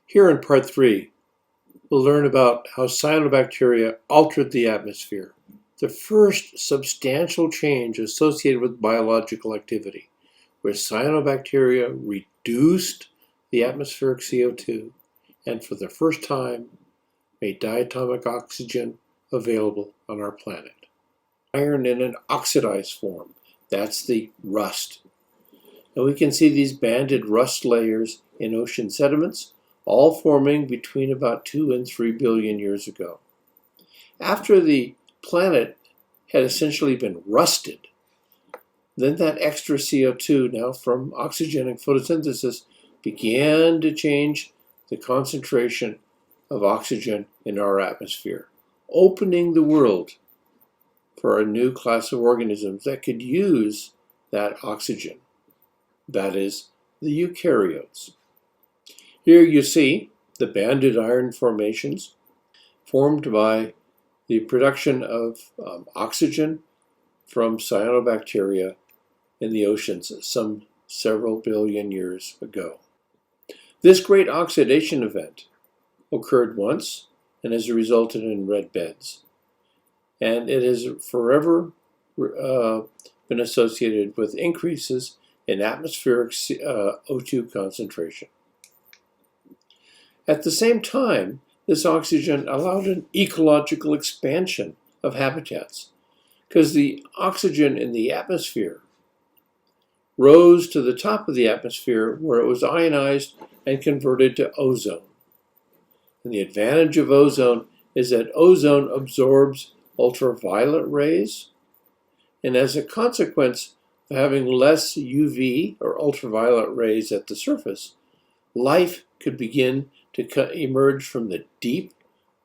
Here in part 3, we'll learn about how cyanobacteria altered the atmosphere, the first substantial change associated with biological activity, where cyanobacteria reduced the atmospheric CO2 and for the first time made diatomic oxygen available on our planet. Iron in an oxidized form, that's the rust. And we can see these banded rust layers in ocean sediments, all forming between about 2 and 3 billion years ago. After the planet had essentially been rusted, then that extra CO2, now from oxygenic photosynthesis, began to change the concentration of oxygen in our atmosphere, opening the world for a new class of organisms that could use that oxygen. That is, the eukaryotes. Here you see the banded iron formations formed by the production of oxygen from cyanobacteria in the oceans some several billion years ago. This great oxidation event occurred once and has resulted in red beds. And it has forever been associated with increases in atmospheric O2 concentration. At the same time, this oxygen allowed an ecological expansion of habitats because the oxygen in the atmosphere rose to the top of the atmosphere where it was ionized and converted to ozone. And the advantage of ozone is that ozone absorbs ultraviolet rays, and as a consequence of having less UV or ultraviolet rays at the surface, life could begin to emerge from the deep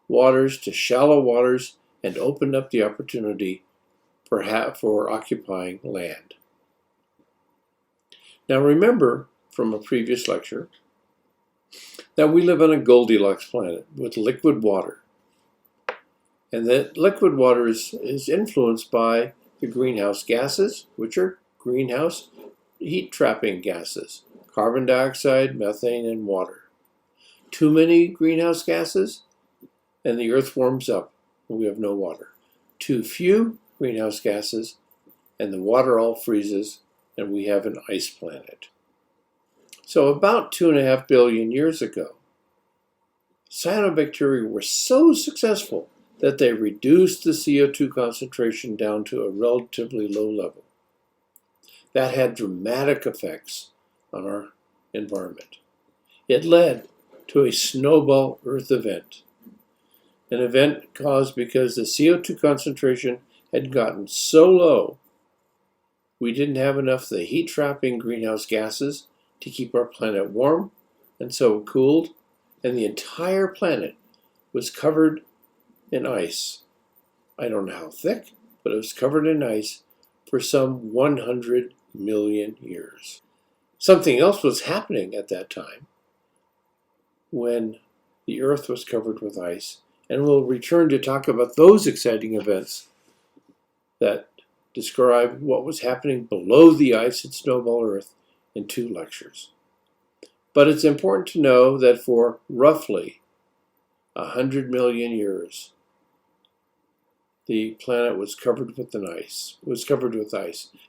waters to shallow waters and open up the opportunity for occupying land. Now remember from a previous lecture that we live on a Goldilocks planet with liquid water. And that liquid water is influenced by the greenhouse gases, which are greenhouse heat-trapping gases, carbon dioxide, methane, and water. Too many greenhouse gases, and the Earth warms up, and we have no water. Too few greenhouse gases, and the water all freezes, and we have an ice planet. So about 2.5 billion years ago, cyanobacteria were so successful that they reduced the CO2 concentration down to a relatively low level. That had dramatic effects on our environment. It led to a snowball Earth event, an event caused because the CO2 concentration had gotten so low we didn't have enough of the heat-trapping greenhouse gases to keep our planet warm, and so it cooled, and the entire planet was covered in ice. I don't know how thick, but it was covered in ice for some 100 million years. Something else was happening at that time when the Earth was covered with ice, and we'll return to talk about those exciting events that describe what was happening below the ice at Snowball Earth in 2 lectures. But it's important to know that for roughly 100 million years, the planet was covered with ice.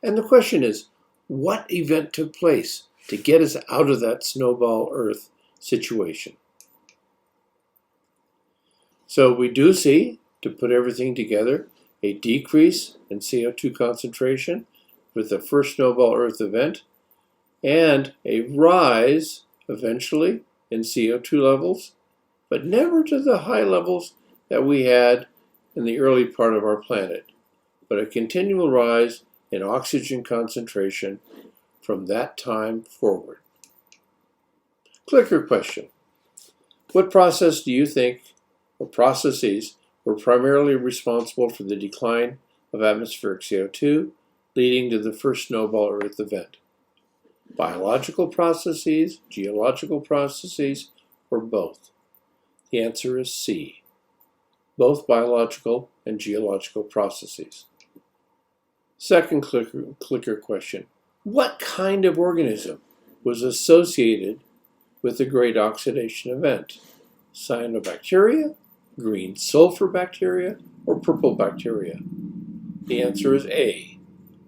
And the question is, what event took place to get us out of that snowball Earth situation? So we do see, to put everything together, a decrease in CO2 concentration with the first snowball Earth event, and a rise, eventually, in CO2 levels, but never to the high levels that we had in the early part of our planet, but a continual rise in oxygen concentration from that time forward. Clicker question. What process do you think, or processes, were primarily responsible for the decline of atmospheric CO2, leading to the first snowball Earth event? Biological processes, geological processes, or both? The answer is C. Both biological and geological processes. Second clicker question. What kind of organism was associated with the great oxidation event? Cyanobacteria, green sulfur bacteria, or purple bacteria? The answer is A,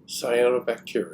cyanobacteria.